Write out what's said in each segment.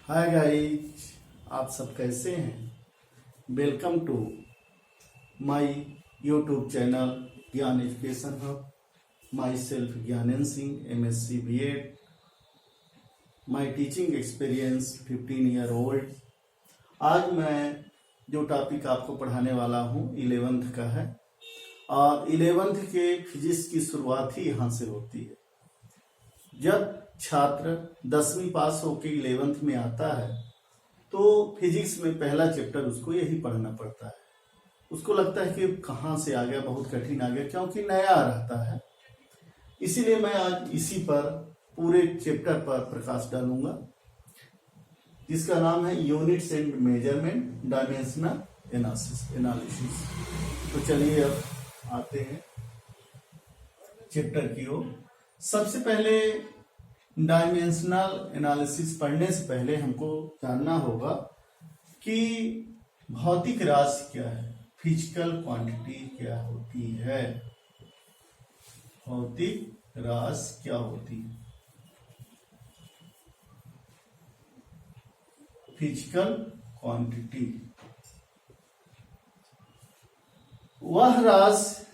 Hi guys, आप सब कैसे हैं। Welcome to my YouTube channel Gyan education hub. Myself Gyanen Singh, MSc B.Ed। My teaching experience 15 year old. आज मैं जो टॉपिक आपको पढ़ाने वाला हूँ 11th का है, और 11th के फिजिक्स की शुरुआत ही यहाँ से होती है। जब छात्र 10वीं पास होकर 11th में आता है तो फिजिक्स में पहला चैप्टर उसको यही पढ़ना पड़ता है। उसको लगता है कि कहाँ से आ गया, बहुत कठिन आ गया, क्योंकि नया रहता है। इसीलिए मैं आज इसी पर पूरे चैप्टर पर प्रकाश डालूंगा, जिसका नाम है units and measurement dimensional analysis. तो चलिए अब आते हैं चैप्टर की ओर। सबसे पहले डायमेंशनल एनालिसिस पढ़ने से पहले हमको जानना होगा कि भौतिक राशि क्या है, फिजिकल क्वांटिटी क्या होती है। भौतिक राशि क्या होती है? फिजिकल क्वांटिटी वह राशि,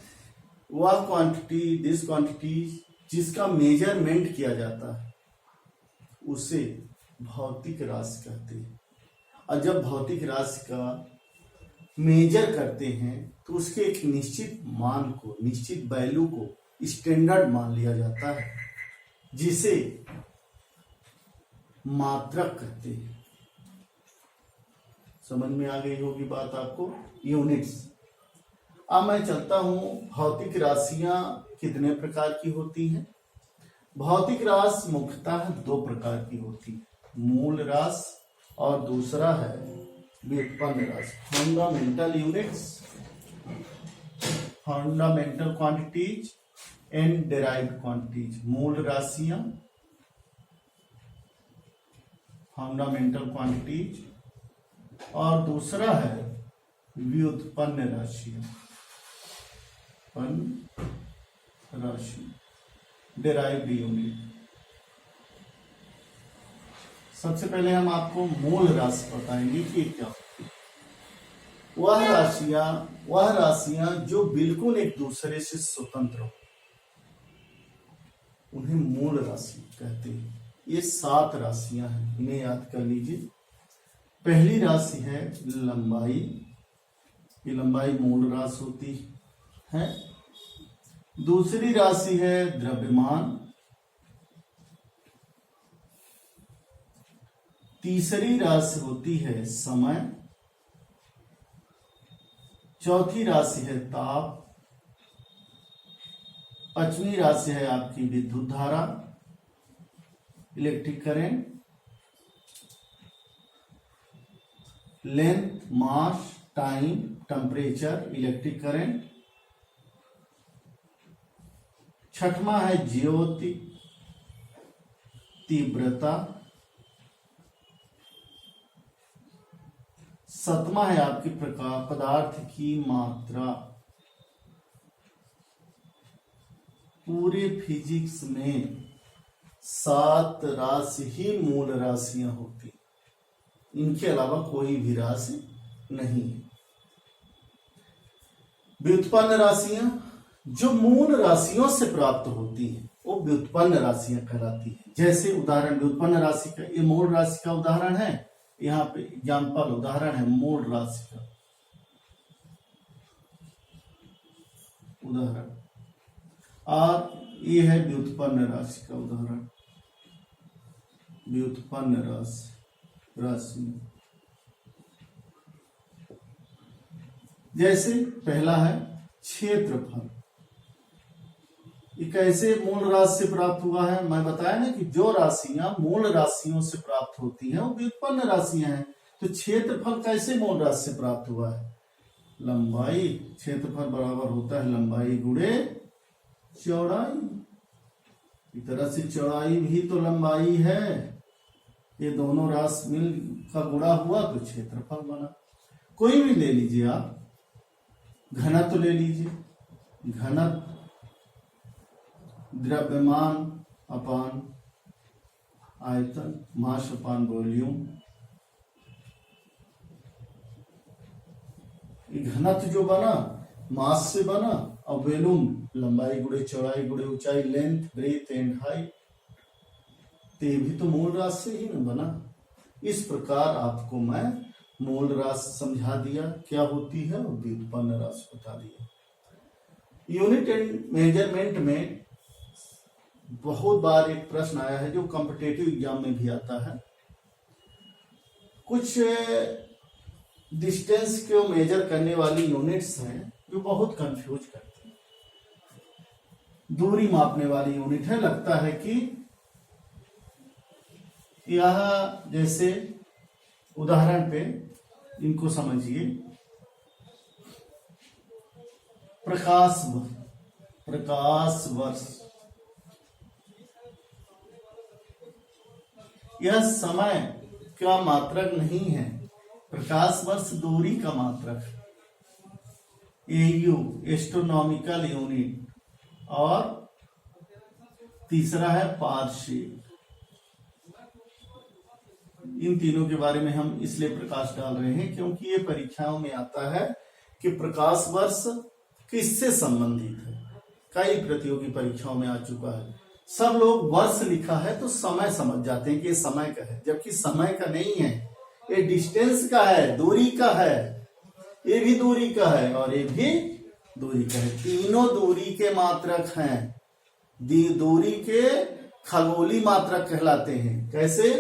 वह क्वांटिटी, दिस क्वांटिटी जिसका मेजरमेंट किया जाता है उसे भौतिक राशि कहते हैं। और जब भौतिक राशि का मेजर करते हैं तो उसके एक निश्चित मान को, निश्चित वैल्यू को स्टैंडर्ड मान लिया जाता है, जिसे मात्रक कहते हैं। समझ में आ गई होगी बात आपको। यूनिट्स। अब मैं चलता हूं, भौतिक राशियां कितने प्रकार की होती हैं। भौतिक राशि मुख्यतः दो प्रकार की होती है, मूल राशि और दूसरा है व्युत्पन्न राशि। Fundamental units, fundamental quantities and derived quantities. मूल राशियां, फंडामेंटल क्वांटिटीज, और दूसरा है व्युत्पन्न राशियां, राशि, डेराइव्ड यूनिट। सबसे पहले हम आपको मूल राशि बताएंगे कि क्या होती है। वह राशियां जो बिल्कुल एक दूसरे से स्वतंत्र हो, उन्हें मूल राशि कहते हैं। ये 7 राशियां हैं, इन्हें याद कर लीजिए। पहली राशि है लंबाई। ये लंबाई मूल राशि होती है। दूसरी राशि है द्रव्यमान। तीसरी राशि होती है समय। चौथी राशि है ताप। पांचवी राशि है आपकी विद्युत धारा, इलेक्ट्रिक करंट। लेंथ, मास, टाइम, टेम्परेचर, इलेक्ट्रिक करंट। छठवां है ज्योति, तीव्रता। सातवां है आपकी प्रकार पदार्थ की मात्रा। पूरे फिजिक्स में 7 राशि ही मूल राशियां होती, इनके अलावा कोई भी राशि नहीं है। व्युत्पन्न राशियां जो मूल राशियों से प्राप्त होती हैं वो व्युत्पन्न राशियां कहलाती हैं। जैसे उदाहरण, व्युत्पन्न राशि का, ये मूल राशि का उदाहरण है। यहाँ पे एग्जाम्पल उदाहरण है मूल राशि का उदाहरण, और ये है व्युत्पन्न राशि का उदाहरण। व्युत्पन्न राशि जैसे पहला है क्षेत्रफल। ये कैसे मूल राशि से प्राप्त हुआ है? मैं बताया ना कि जो राशियां मूल राशियों से प्राप्त होती हैं वो व्युत्पन्न राशियां हैं। तो क्षेत्रफल कैसे मूल राशि से प्राप्त हुआ है? लंबाई। क्षेत्रफल बराबर होता है लंबाई गुणे चौड़ाई। इस तरह से चौड़ाई भी तो लंबाई है। ये दोनों राशि मिल का गुणा हुआ तो क्षेत्रफल बना। कोई भी ले लीजिए आप, घनत्व ले लीजिए। घनत्व द्रव्यमान अपान आयतन, मास अपान वॉल्यूम। घनत्व जो बना मास से बना और वॉल्यूम लंबाई गुणे चौड़ाई गुणे ऊंचाई, लेंथ ब्रेथ एंड हाइट, ते भी तो मूल राशि से ही न बना। इस प्रकार आपको मैं मूल राशि समझा दिया क्या होती है और व्युत्पन्न राशि बता दिया। यूनिट एंड मेजरमेंट में बहुत बार एक प्रश्न आया है जो कॉम्पिटिटिव एग्जाम में भी आता है। कुछ डिस्टेंस को मेजर करने वाली यूनिट्स हैं जो बहुत कंफ्यूज करती हैं। दूरी मापने वाली यूनिट है, लगता है कि यह जैसे उदाहरण पे इनको समझिए। प्रकाश वर्ष, यह समय का मात्रक नहीं है, प्रकाश वर्ष दूरी का मात्रक। एयू एस्ट्रोनॉमिकल यूनिट, और तीसरा है पारशील। इन तीनों के बारे में हम इसलिए प्रकाश डाल रहे हैं क्योंकि ये परीक्षाओं में आता है कि प्रकाश वर्ष किससे संबंधित है। कई प्रतियोगी परीक्षाओं में आ चुका है। सब लोग वर्ष लिखा है तो समय समझ जाते हैं कि ये समय का है, जबकि समय का नहीं है, ये डिस्टेंस का है, दूरी का है। ये भी दूरी का है और ये भी दूरी का है। तीनों दूरी के मात्रक हैं। दूरी के खगोलीय मात्रक कहलाते हैं। कैसे?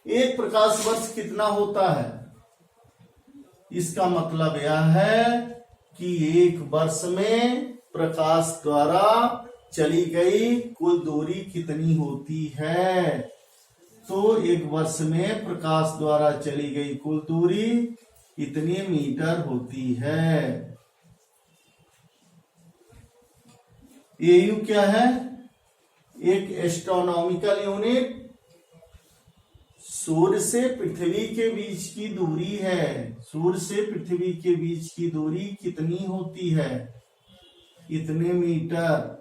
एक प्रकाश वर्ष कितना होता है? इसका मतलब यह है कि एक वर्ष में प्रकाश द्वारा चली गई कुल दूरी कितनी होती है। तो एक वर्ष में प्रकाश द्वारा चली गई कुल दूरी इतनी मीटर होती है। एयू क्या है? एक एस्ट्रोनॉमिकल यूनिट सूर्य से पृथ्वी के बीच की दूरी है। सूर्य से पृथ्वी के बीच की दूरी कितनी होती है? इतने मीटर।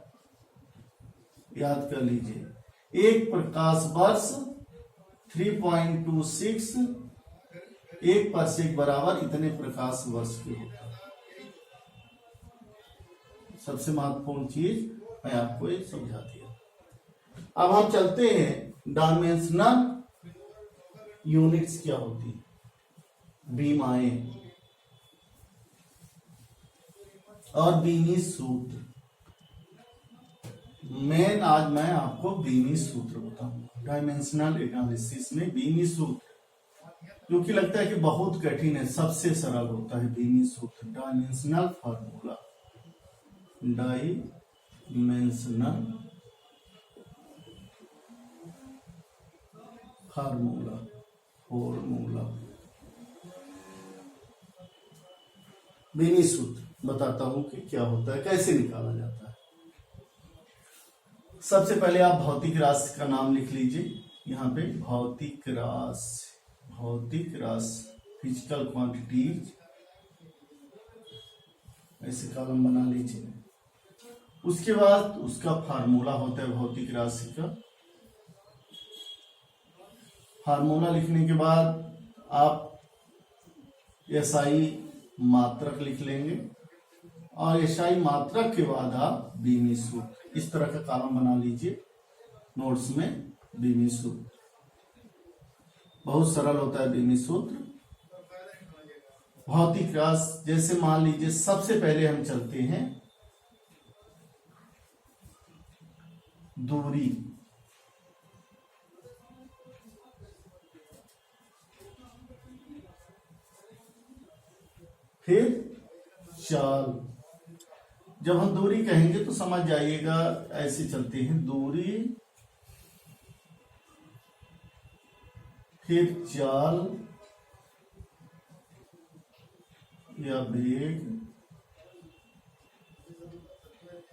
याद कर लीजिए। एक प्रकाश वर्ष 3.26 एक परसेक बराबर इतने प्रकाश वर्ष के होता है। सबसे महत्वपूर्ण चीज मैं आपको एक समझा दिया। अब हम चलते हैं डायमेंशनल यूनिट्स क्या होती है। बीमाएं और बीमी सूत्र। मेन आज मैं आपको बीमी सूत्र बताऊंगा। डायमेंशनल एनालिसिस में बीमी सूत्र, जो कि लगता है कि बहुत कठिन है, सबसे सरल होता है बीमी सूत्र। डायमेंशनल फार्मूला, डायमेंशनल फार्मूला, बीमी सूत्र बताता हूं कि क्या होता है, कैसे निकाला जाता है। सबसे पहले आप भौतिक राशि का नाम लिख लीजिए। यहाँ पे भौतिक राशि फिजिकल क्वांटिटीज, ऐसे कॉलम बना लीजिए। उसके बाद उसका फार्मूला होता है भौतिक राशि का। फार्मूला लिखने के बाद आप एसआई मात्रक लिख लेंगे और एसआई मात्रक के बाद आप बीमी सूत्र, इस तरह का कॉलम बना लीजिए नोट्स में। बीमी सूत्र बहुत सरल होता है। बीमी सूत्र भौतिक राशि, जैसे मान लीजिए सबसे पहले हम चलते हैं दूरी, फिर चाल। जब हम दूरी कहेंगे तो समझ जाइएगा, ऐसे चलते हैं दूरी, फिर चाल या वेग,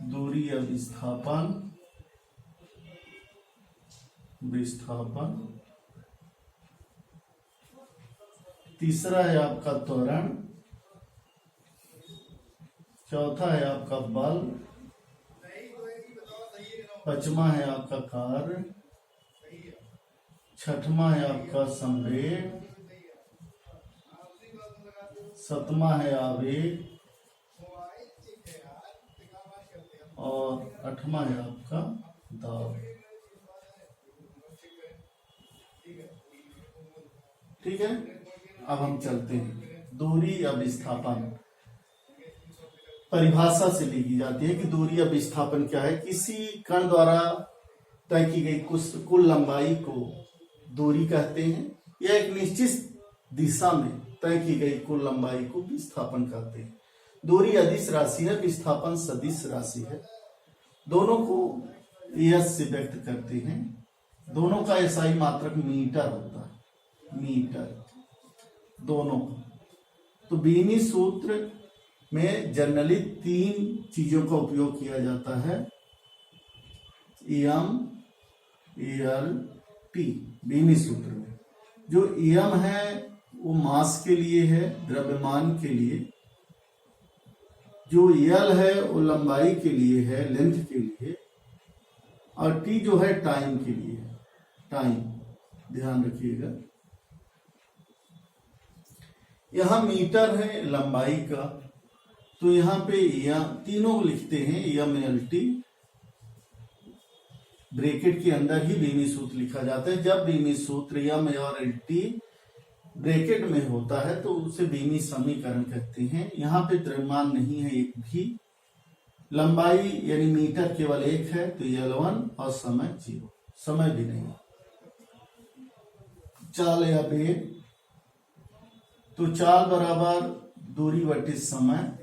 दूरी या विस्थापन, तीसरा है आपका त्वरण, चौथा है आपका बल, पांचवा है आपका कार्य, छठवां है आपका संवेग, सातवां है आवेग और आठवां है आपका दाब। ठीक है, अब हम चलते हैं। दूरी या विस्थापन परिभाषा से लिखी जाती है कि दूरी या विस्थापन क्या है। किसी कण द्वारा तय की गई कुल लंबाई को दूरी कहते हैं, या एक निश्चित दिशा में तय की गई कुल लंबाई को विस्थापन कहते हैं। दूरी अदिश राशि है, विस्थापन सदिश राशि है। दोनों को यस से व्यक्त करते हैं। दोनों का एसआई मात्रक मीटर होता है, मीटर दोनों का। तो बीमी सूत्र में जनरली 3 चीजों का उपयोग किया जाता है, एम एल टी। बीमी सूत्र में जो एम है वो मास के लिए है, द्रव्यमान के लिए। जो एल है वो लंबाई के लिए है, लेंथ के लिए। और टी जो है टाइम के लिए है, टाइम, ध्यान रखिएगा। यहां मीटर है लंबाई का, तो यहां पे तीनों लिखते हैं एम एल टी। ब्रैकेट के अंदर ही बीमी सूत्र लिखा जाता है। जब बीमी सूत्र एम और एल टी ब्रैकेट में होता है तो उसे बीमी समीकरण कहते हैं। यहाँ पे द्रव्यमान नहीं है एक भी, लंबाई यानी मीटर केवल एक है, तो L1 और समय 0, समय भी नहीं। चाल या वेग, तो चाल बराबर दूरी बटे समय,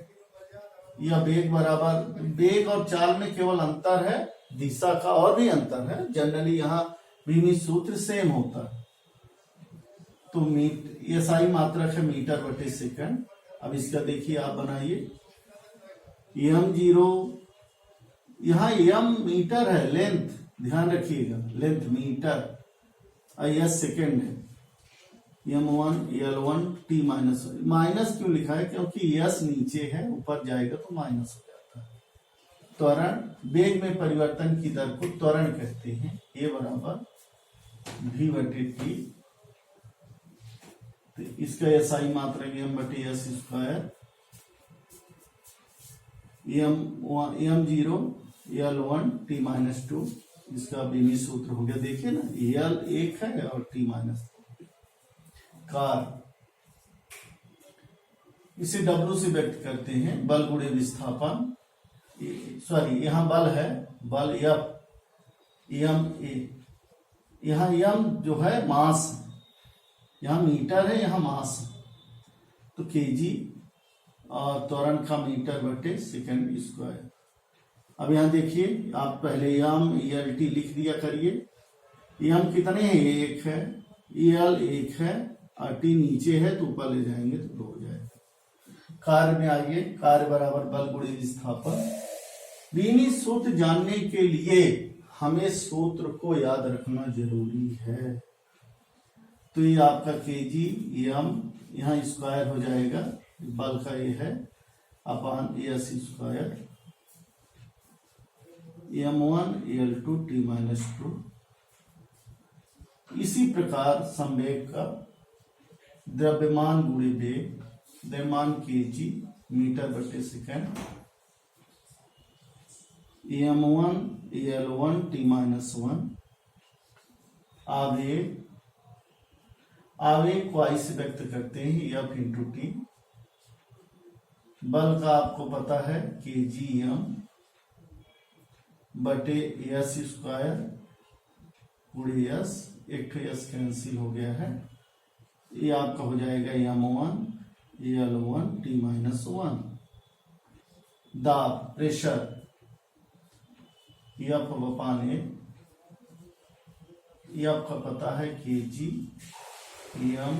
या वेग बराबर, वेग और चाल में केवल अंतर है दिशा का, और भी अंतर है। जनरली यहाँ बीमी सूत्र सेम होता है। तो एसआई मात्रक है मीटर बटे सेकंड। अब इसका देखिए, आप बनाइए m0, यहाँ m मीटर है, लेंथ ध्यान रखिएगा, लेंथ मीटर, और यस सेकंड है। m1 L1 t माइनस क्यों लिखा है? क्योंकि यस नीचे है, ऊपर जाएगा तो माइनस हो जाता है। त्वरण, वेग में परिवर्तन की दर को त्वरण कहते हैं। ए बराबर v बटे टी। इसका एसआई मात्रक एम बटे S square, m0 L1 t-2। इसका बीमी सूत्र हो गया, देखिए ना, L 1 है और t-2। कार, इसे W से व्यक्त करते हैं, बल गुणे विस्थापन। सॉरी, यहाँ बल है, बल एम ए। यहाँ एम जो है मास, यहाँ मीटर है, यहाँ मास है, तो केजी और त्वरण का मीटर बटे सेकंड स्क्वायर। अब यहाँ देखिए, आप पहले एम एल टी लिख दिया करिए। एम कितने हैं? 1 है, एल 1 है और टी नीचे है, तो ऊपर ले जाएंगे तो 2 हो जाएगा। कार्य में आइए, कार्य बराबर बल गुणे विस्थापन। बीमी सूत्र जानने के लिए हमें सूत्र को याद रखना जरूरी है। तो ये आपका केजी एम, यहाँ स्क्वायर हो जाएगा, बल का ये है, अपान S square, m1 L2 t-2। इसी प्रकार संवेग का द्रव्यमान गुणे वेग, द्रव्यमान केजी मीटर बटे सेकंड, m1 L1 t-1। आवेग, आवेग को आई से व्यक्त करते हैं, F इंटू टी। बल का आपको पता है केजी एम बटे एस स्क्वायर गुणे एस, एक एस कैंसिल हो गया है, ये आपका हो जाएगा m1 L1 t-1। दाब, प्रेशर, F अपान ए, ये आपका पता है केजी एम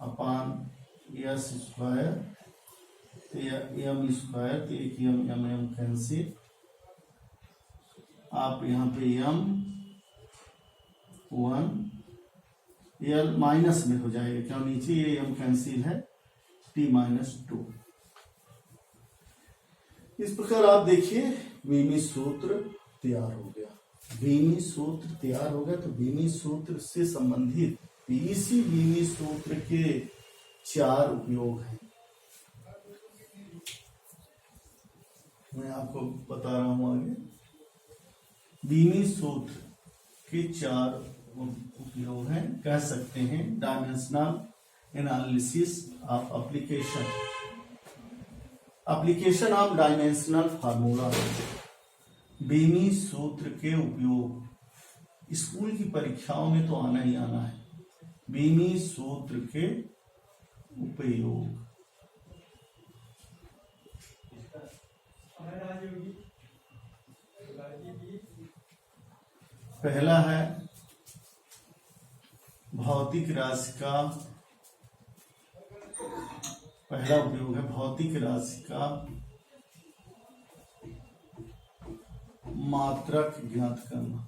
अपान एस स्क्वायर, एम स्क्वायर, तो एक एम कैंसिल। आप यहाँ पे m1 एल माइनस में हो जाएगा, क्या नीचे ये एम कैंसिल है, t-2। इस प्रकार आप देखिए बीमी सूत्र तैयार हो गया। बीमी सूत्र तैयार हो गया। तो बीमी सूत्र से संबंधित इसी बीमी सूत्र के 4 उपयोग हैं। मैं आपको बता रहा हूं आगे। बीमी सूत्र के 4 उपयोग हैं, कह सकते हैं। Dimensional analysis of application of dimensional formula. बीमी सूत्र के उपयोग स्कूल की परीक्षाओं में तो आना ही आना है। बीमी सूत्र के उपयोग। पहला है भौतिक राशि का, पहला उपयोग है भौतिक राशि का मात्रक ज्ञात करना।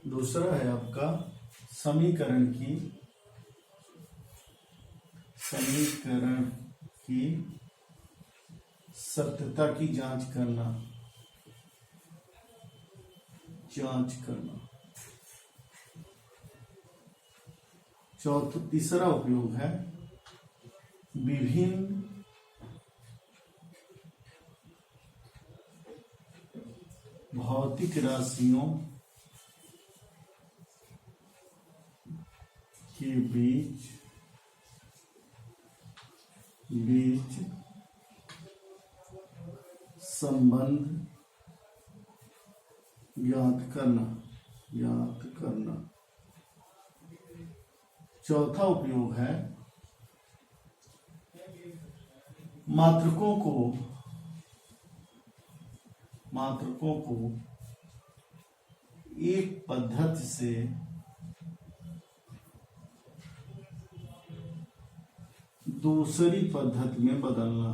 दूसरा है आपका समीकरण की सत्यता की जांच करना। तीसरा उपयोग है विभिन्न भौतिक राशियों के बीच संबंध ज्ञात करना। चौथा उपयोग है मात्रकों को एक पद्धति से दूसरी पद्धति में बदलना।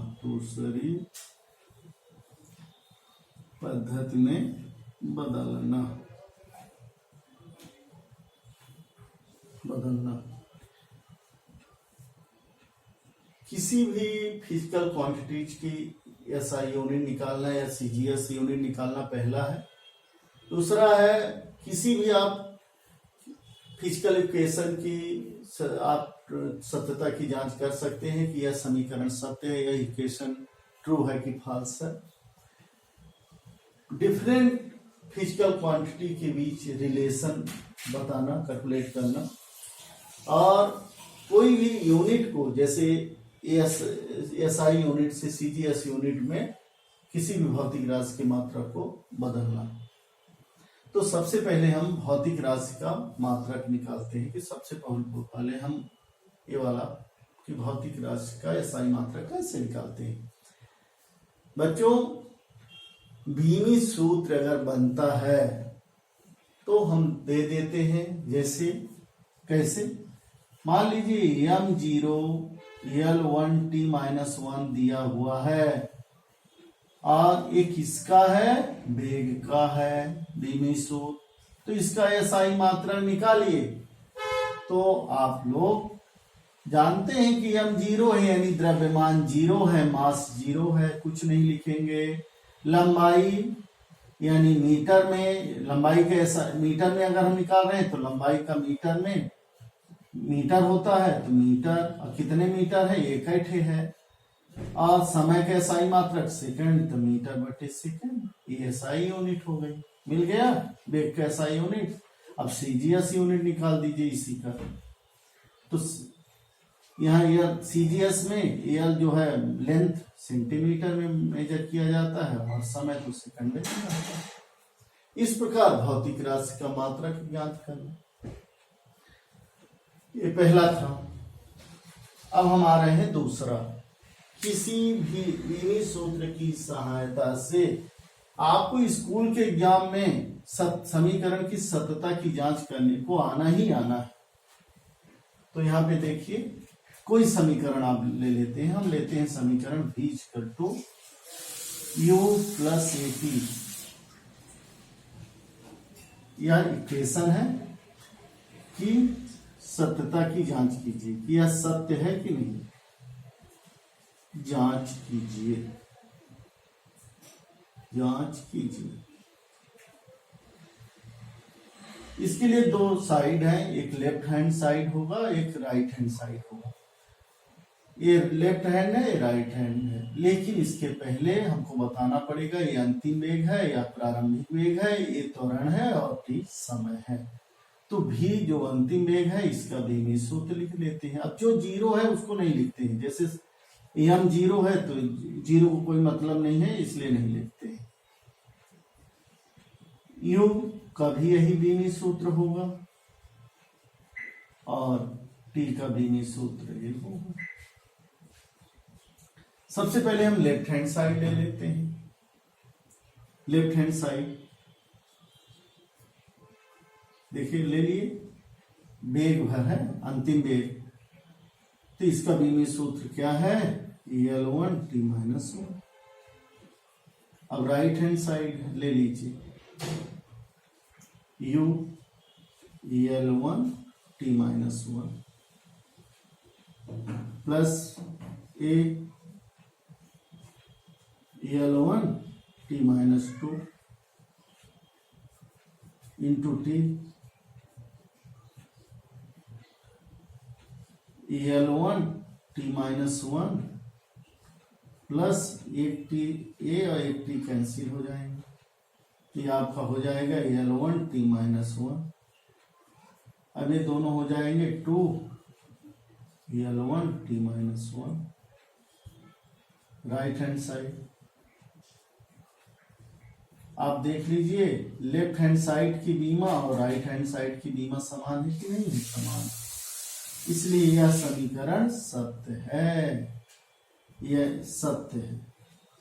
किसी भी फिजिकल क्वांटिटीज की एसआई यूनिट निकालना या सीजीएस यूनिट निकालना पहला है। दूसरा है किसी भी आप फिजिकल इक्वेशन की आप सत्यता की जांच कर सकते हैं कि यह समीकरण सत्य है, यह इक्वेशन ट्रू है कि फॉल्स है। डिफरेंट फिजिकल क्वांटिटी के बीच रिलेशन बताना, कैलकुलेट करना। और कोई भी यूनिट को जैसे एसआई यूनिट से सीजीएस यूनिट में किसी भी भौतिक राशि की मात्रा को बदलना। तो सबसे पहले हम भौतिक राशि का मात्रक निकालते हैं कि सबसे पहले हम ये वाला कि भौतिक राशि का एसआई मात्रक कैसे निकालते हैं। बच्चों, बीमी सूत्र अगर बनता है तो हम दे देते हैं। जैसे कैसे, मान लीजिए m0 L1 t-1 दिया हुआ है और ये किसका है, वेग का है, बीमी सूत्र। तो इसका एसआई मात्रा निकालिए। तो आप लोग जानते हैं कि m0 है यानी द्रव्यमान 0 है, मास 0 है, कुछ नहीं लिखेंगे। लंबाई यानी मीटर में, लंबाई के मीटर में अगर हम निकाल रहे हैं तो लंबाई का मीटर में मीटर होता है, तो मीटर। और कितने मीटर है, एक ठे है। और समय के एसआई मात्रक सेकंड, तो मीटर बटे सेकंड, ये एसआई यूनिट हो गई। मिल गया वेग का एसआई यूनिट। अब सीजीएस यूनिट निकाल दीजिए इसी का। तो यहाँ यह सीजीएस में एल जो है लेंथ सेंटीमीटर में मेजर किया जाता है और समय तो सेकंड में होता है। इस प्रकार भौतिक राशि का मात्रक ज्ञात करना, ये पहला था। अब हम आ रहे हैं दूसरा। किसी भी बीमी सूत्र की सहायता से आपको स्कूल के एग्जाम में समीकरण की सत्यता की जांच करने को आना ही आना है। तो यहाँ पे देखिए, कोई समीकरण आप ले लेते हैं। हम लेते हैं समीकरण v = u + at। यह इक्वेशन है। कि सत्यता की जांच कीजिए कि यह सत्य है कि नहीं, जांच कीजिए, जांच कीजिए। इसके लिए दो साइड है, एक लेफ्ट हैंड साइड होगा, एक राइट हैंड साइड होगा। ये लेफ्ट हैंड है, ये राइट हैंड है, लेकिन इसके पहले हमको बताना पड़ेगा ये अंतिम वेग है या प्रारंभिक वेग है, ये त्वरण है और टी समय है। तो भी जो अंतिम वेग है इसका बेमी सूत्र लिख लेते हैं। अब जो जीरो है उसको नहीं लिखते हैं, जैसे एम जीरो है तो जीरो को कोई मतलब नहीं है इसलिए नहीं लिखते हैं। यू का भी यही बेमी सूत्र होगा और टी का बेमी सूत्र ये होगा। सबसे पहले हम लेफ्ट हैंड साइड ले लेते हैं। लेफ्ट हैंड साइड देखिए ले लिए, वेग भर है अंतिम वेग, तो इसका बीमी सूत्र क्या है, L1 t-1। अब राइट हैंड साइड ले लीजिए, U L1 t-1 plus A L1 t-2 into T L1 t-1 plus एक टी ए और एक टी कैंसिल हो जाएंगे, तो ये आपका हो जाएगा L1 t-1। अब ये दोनों हो जाएंगे 2 L1 t-1। Right hand side आप देख लीजिए, लेफ्ट हैंड साइड की बीमा और राइट हैंड साइड की बीमा समान है कि नहीं है, समान, इसलिए यह समीकरण सत्य है, यह सत्य है,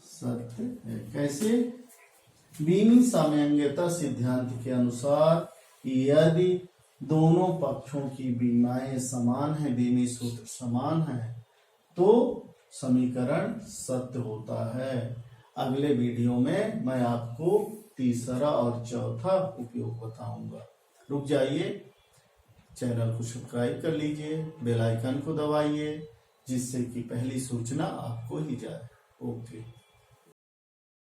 सत्य है। कैसे, बीमी साम्यांगता सिद्धांत के अनुसार यदि दोनों पक्षों की बीमाएं समान है, बीमी सूत्र समान है, तो समीकरण सत्य होता है। अगले वीडियो में मैं आपको तीसरा और चौथा उपयोग बताऊंगा। रुक जाइए, चैनल को सब्सक्राइब कर लीजिए, बेल आइकन को दबाइए, जिससे कि पहली सूचना आपको ही जाए। ओके।